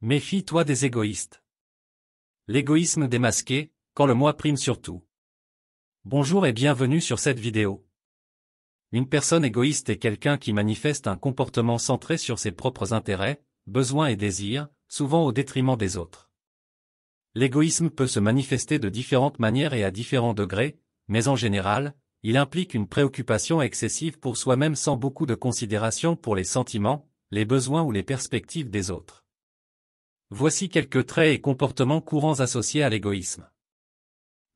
Méfie-toi des égoïstes. L'égoïsme démasqué, quand le moi prime sur tout. Bonjour et bienvenue sur cette vidéo. Une personne égoïste est quelqu'un qui manifeste un comportement centré sur ses propres intérêts, besoins et désirs, souvent au détriment des autres. L'égoïsme peut se manifester de différentes manières et à différents degrés, mais en général, il implique une préoccupation excessive pour soi-même sans beaucoup de considération pour les sentiments, les besoins ou les perspectives des autres. Voici quelques traits et comportements courants associés à l'égoïsme.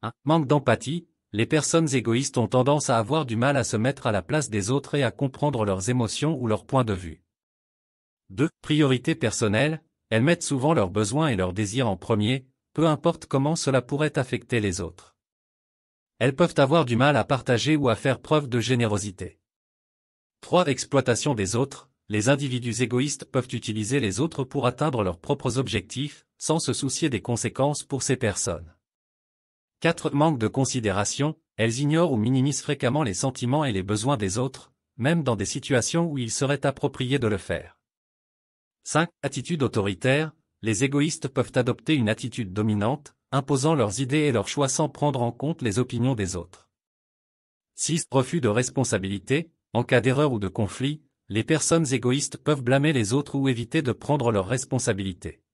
1. Manque d'empathie. Les personnes égoïstes ont tendance à avoir du mal à se mettre à la place des autres et à comprendre leurs émotions ou leurs points de vue. 2. Priorité personnelle. Elles mettent souvent leurs besoins et leurs désirs en premier, peu importe comment cela pourrait affecter les autres. Elles peuvent avoir du mal à partager ou à faire preuve de générosité. 3. Exploitation des autres. Les individus égoïstes peuvent utiliser les autres pour atteindre leurs propres objectifs, sans se soucier des conséquences pour ces personnes. 4. Manque de considération. Elles ignorent ou minimisent fréquemment les sentiments et les besoins des autres, même dans des situations où il serait approprié de le faire. 5. Attitude autoritaire. Les égoïstes peuvent adopter une attitude dominante, imposant leurs idées et leurs choix sans prendre en compte les opinions des autres. 6. Refus de responsabilité. En cas d'erreur ou de conflit, les personnes égoïstes peuvent blâmer les autres ou éviter de prendre leurs responsabilités.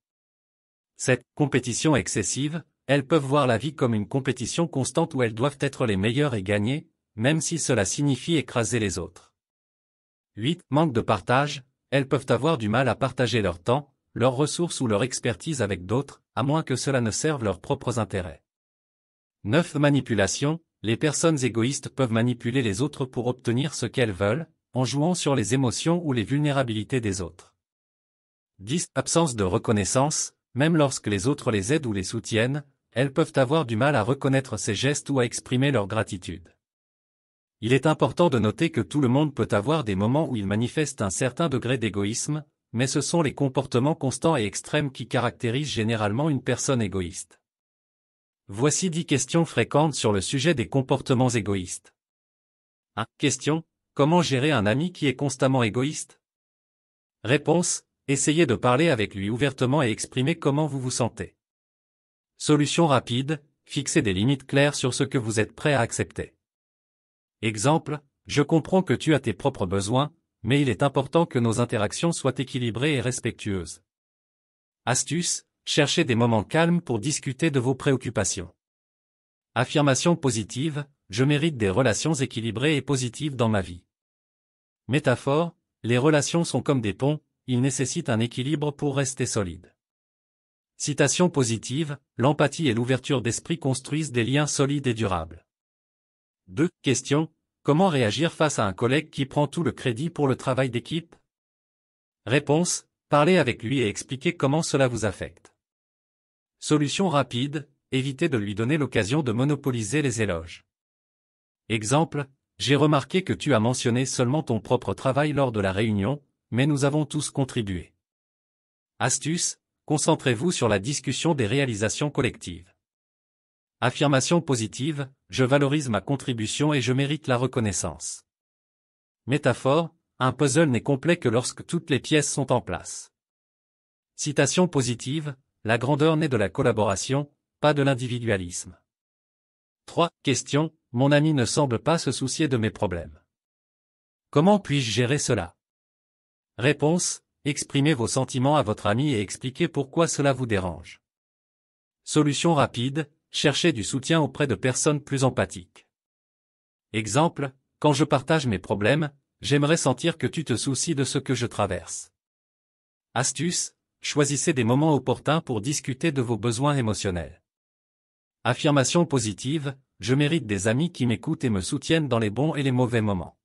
7. Compétition excessive. Elles peuvent voir la vie comme une compétition constante où elles doivent être les meilleures et gagner, même si cela signifie écraser les autres. 8. Manque de partage. Elles peuvent avoir du mal à partager leur temps, leurs ressources ou leur expertise avec d'autres, à moins que cela ne serve leurs propres intérêts. 9. Manipulation. Les personnes égoïstes peuvent manipuler les autres pour obtenir ce qu'elles veulent, en jouant sur les émotions ou les vulnérabilités des autres. 10. Absence de reconnaissance. Même lorsque les autres les aident ou les soutiennent, elles peuvent avoir du mal à reconnaître ces gestes ou à exprimer leur gratitude. Il est important de noter que tout le monde peut avoir des moments où il manifeste un certain degré d'égoïsme, mais ce sont les comportements constants et extrêmes qui caractérisent généralement une personne égoïste. Voici 10 questions fréquentes sur le sujet des comportements égoïstes. 1. Question. Comment gérer un ami qui est constamment égoïste? Réponse. Essayez de parler avec lui ouvertement et exprimer comment vous vous sentez. Solution rapide. Fixez des limites claires sur ce que vous êtes prêt à accepter. Exemple. Je comprends que tu as tes propres besoins, mais il est important que nos interactions soient équilibrées et respectueuses. Astuce. Cherchez des moments calmes pour discuter de vos préoccupations. Affirmation positive. Je mérite des relations équilibrées et positives dans ma vie. Métaphore. Les relations sont comme des ponts, ils nécessitent un équilibre pour rester solides. Citation positive. L'empathie et l'ouverture d'esprit construisent des liens solides et durables. 2. Question. Comment réagir face à un collègue qui prend tout le crédit pour le travail d'équipe? Réponse. Parlez avec lui et expliquez comment cela vous affecte. Solution rapide. Évitez de lui donner l'occasion de monopoliser les éloges. Exemple. J'ai remarqué que tu as mentionné seulement ton propre travail lors de la réunion, mais nous avons tous contribué. Astuce. Concentrez-vous sur la discussion des réalisations collectives. Affirmation positive. Je valorise ma contribution et je mérite la reconnaissance. Métaphore. Un puzzle n'est complet que lorsque toutes les pièces sont en place. Citation positive. La grandeur naît de la collaboration, pas de l'individualisme. 3. Question. Mon ami ne semble pas se soucier de mes problèmes. Comment puis-je gérer cela? Réponse. Exprimez vos sentiments à votre ami et expliquez pourquoi cela vous dérange. Solution rapide. Cherchez du soutien auprès de personnes plus empathiques. Exemple. Quand je partage mes problèmes, j'aimerais sentir que tu te soucies de ce que je traverse. Astuce. Choisissez des moments opportuns pour discuter de vos besoins émotionnels. Affirmation positive. Je mérite des amis qui m'écoutent et me soutiennent dans les bons et les mauvais moments.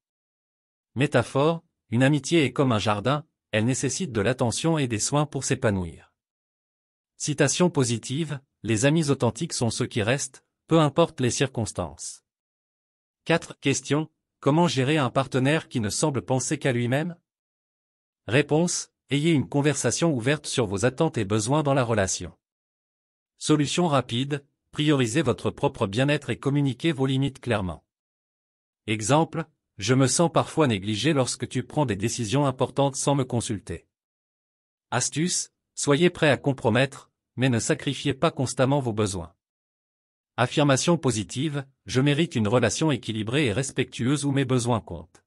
Métaphore. Une amitié est comme un jardin, elle nécessite de l'attention et des soins pour s'épanouir. Citation positive. Les amis authentiques sont ceux qui restent, peu importe les circonstances. 4. Question. Comment gérer un partenaire qui ne semble penser qu'à lui-même? Réponse. Ayez une conversation ouverte sur vos attentes et besoins dans la relation. Solution rapide. Priorisez votre propre bien-être et communiquez vos limites clairement. Exemple. Je me sens parfois négligé lorsque tu prends des décisions importantes sans me consulter. Astuce. soyez prêt à compromettre, mais ne sacrifiez pas constamment vos besoins. Affirmation positive, je mérite une relation équilibrée et respectueuse où mes besoins comptent.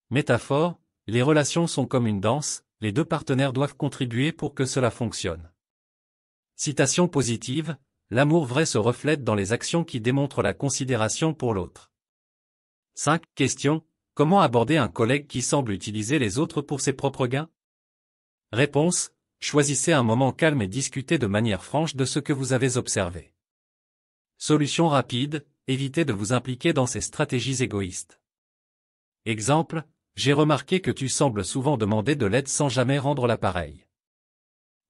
Métaphore, les relations sont comme une danse, les deux partenaires doivent contribuer pour que cela fonctionne. Citation positive, l'amour vrai se reflète dans les actions qui démontrent la considération pour l'autre. 5. Question, comment aborder un collègue qui semble utiliser les autres pour ses propres gains? Réponse, choisissez un moment calme et discutez de manière franche de ce que vous avez observé. Solution rapide, évitez de vous impliquer dans ces stratégies égoïstes. Exemple, j'ai remarqué que tu sembles souvent demander de l'aide sans jamais rendre l'appareil.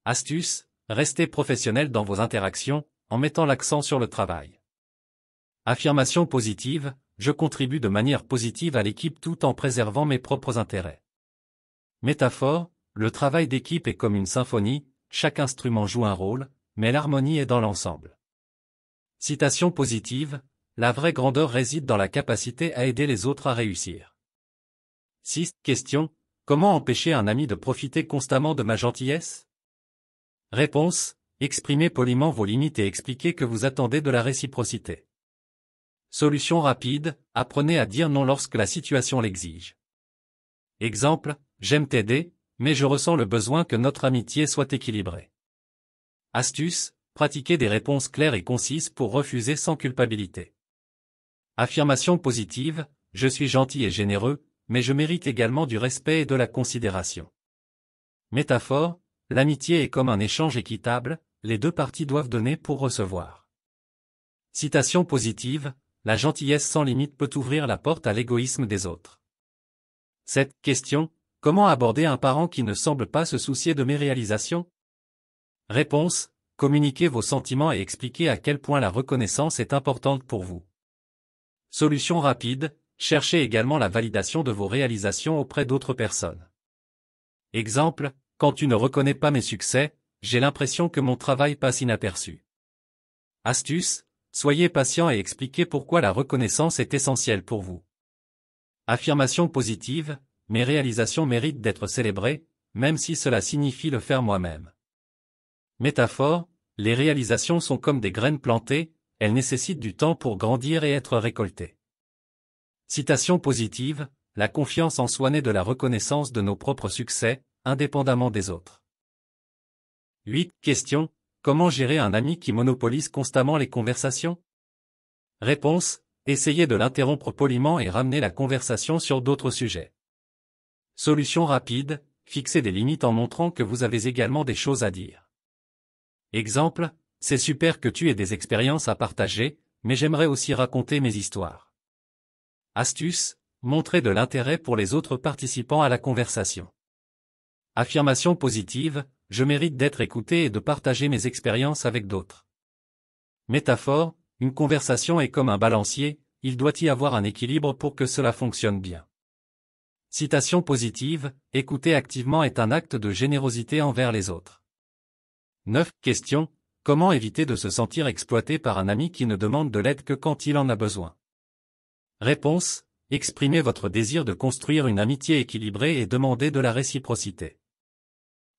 Astuce, restez professionnel dans vos interactions, en mettant l'accent sur le travail. Affirmation positive, je contribue de manière positive à l'équipe tout en préservant mes propres intérêts. Métaphore, le travail d'équipe est comme une symphonie, chaque instrument joue un rôle, mais l'harmonie est dans l'ensemble. Citation positive, la vraie grandeur réside dans la capacité à aider les autres à réussir. 6. Question, comment empêcher un ami de profiter constamment de ma gentillesse? Réponse, exprimez poliment vos limites et expliquez que vous attendez de la réciprocité. Solution rapide, apprenez à dire non lorsque la situation l'exige. Exemple, j'aime t'aider, mais je ressens le besoin que notre amitié soit équilibrée. Astuce, pratiquez des réponses claires et concises pour refuser sans culpabilité. Affirmation positive, je suis gentil et généreux, mais je mérite également du respect et de la considération. Métaphore, l'amitié est comme un échange équitable, les deux parties doivent donner pour recevoir. Citation positive, la gentillesse sans limite peut ouvrir la porte à l'égoïsme des autres. 7. Question, comment aborder un parent qui ne semble pas se soucier de mes réalisations? Réponse, communiquez vos sentiments et expliquez à quel point la reconnaissance est importante pour vous. Solution rapide, cherchez également la validation de vos réalisations auprès d'autres personnes. Exemple, quand tu ne reconnais pas mes succès, j'ai l'impression que mon travail passe inaperçu. Astuce, soyez patient et expliquez pourquoi la reconnaissance est essentielle pour vous. Affirmation positive, mes réalisations méritent d'être célébrées, même si cela signifie le faire moi-même. Métaphore, les réalisations sont comme des graines plantées, elles nécessitent du temps pour grandir et être récoltées. Citation positive, la confiance en soi naît de la reconnaissance de nos propres succès, indépendamment des autres. 8. Question, comment gérer un ami qui monopolise constamment les conversations? Réponse, essayez de l'interrompre poliment et ramener la conversation sur d'autres sujets. Solution rapide, fixez des limites en montrant que vous avez également des choses à dire. Exemple, c'est super que tu aies des expériences à partager, mais j'aimerais aussi raconter mes histoires. Astuce, montrez de l'intérêt pour les autres participants à la conversation. Affirmation positive, je mérite d'être écouté et de partager mes expériences avec d'autres. Métaphore, une conversation est comme un balancier, il doit y avoir un équilibre pour que cela fonctionne bien. Citation positive, écouter activement est un acte de générosité envers les autres. 9. Question, comment éviter de se sentir exploité par un ami qui ne demande de l'aide que quand il en a besoin? Réponse, exprimez votre désir de construire une amitié équilibrée et demandez de la réciprocité.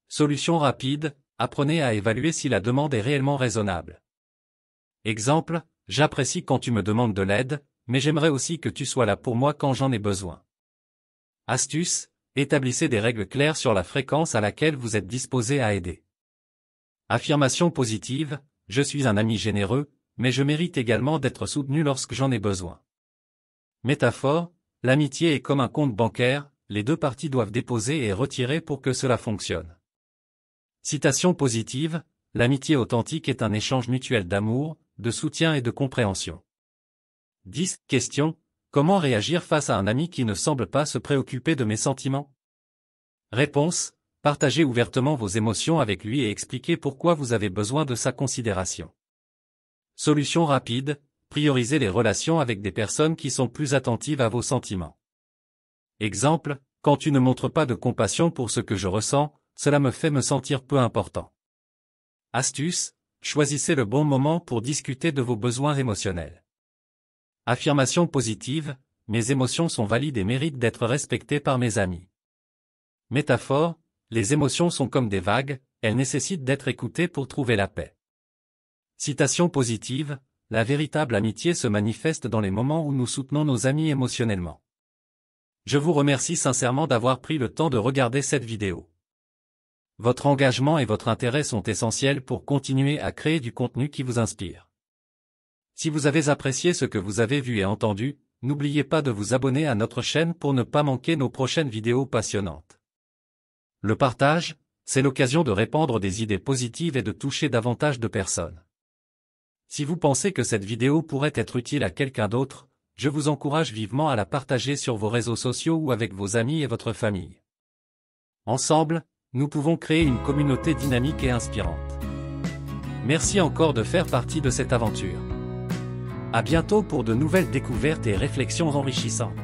Solution rapide, apprenez à évaluer si la demande est réellement raisonnable. Exemple, j'apprécie quand tu me demandes de l'aide, mais j'aimerais aussi que tu sois là pour moi quand j'en ai besoin. Astuce, établissez des règles claires sur la fréquence à laquelle vous êtes disposé à aider. Affirmation positive, je suis un ami généreux, mais je mérite également d'être soutenu lorsque j'en ai besoin. Métaphore, l'amitié est comme un compte bancaire, les deux parties doivent déposer et retirer pour que cela fonctionne. Citation positive, l'amitié authentique est un échange mutuel d'amour, de soutien et de compréhension. 10. Question, comment réagir face à un ami qui ne semble pas se préoccuper de mes sentiments? Réponse, partagez ouvertement vos émotions avec lui et expliquez pourquoi vous avez besoin de sa considération. Solution rapide, priorisez les relations avec des personnes qui sont plus attentives à vos sentiments. Exemple, quand tu ne montres pas de compassion pour ce que je ressens, cela me fait me sentir peu important. Astuce, choisissez le bon moment pour discuter de vos besoins émotionnels. Affirmation positive, mes émotions sont valides et méritent d'être respectées par mes amis. Métaphore, les émotions sont comme des vagues, elle nécessite d'être écoutée pour trouver la paix. Citation positive, la véritable amitié se manifeste dans les moments où nous soutenons nos amis émotionnellement. Je vous remercie sincèrement d'avoir pris le temps de regarder cette vidéo. Votre engagement et votre intérêt sont essentiels pour continuer à créer du contenu qui vous inspire. Si vous avez apprécié ce que vous avez vu et entendu, n'oubliez pas de vous abonner à notre chaîne pour ne pas manquer nos prochaines vidéos passionnantes. Le partage, c'est l'occasion de répandre des idées positives et de toucher davantage de personnes. Si vous pensez que cette vidéo pourrait être utile à quelqu'un d'autre, je vous encourage vivement à la partager sur vos réseaux sociaux ou avec vos amis et votre famille. Ensemble, nous pouvons créer une communauté dynamique et inspirante. Merci encore de faire partie de cette aventure. À bientôt pour de nouvelles découvertes et réflexions enrichissantes.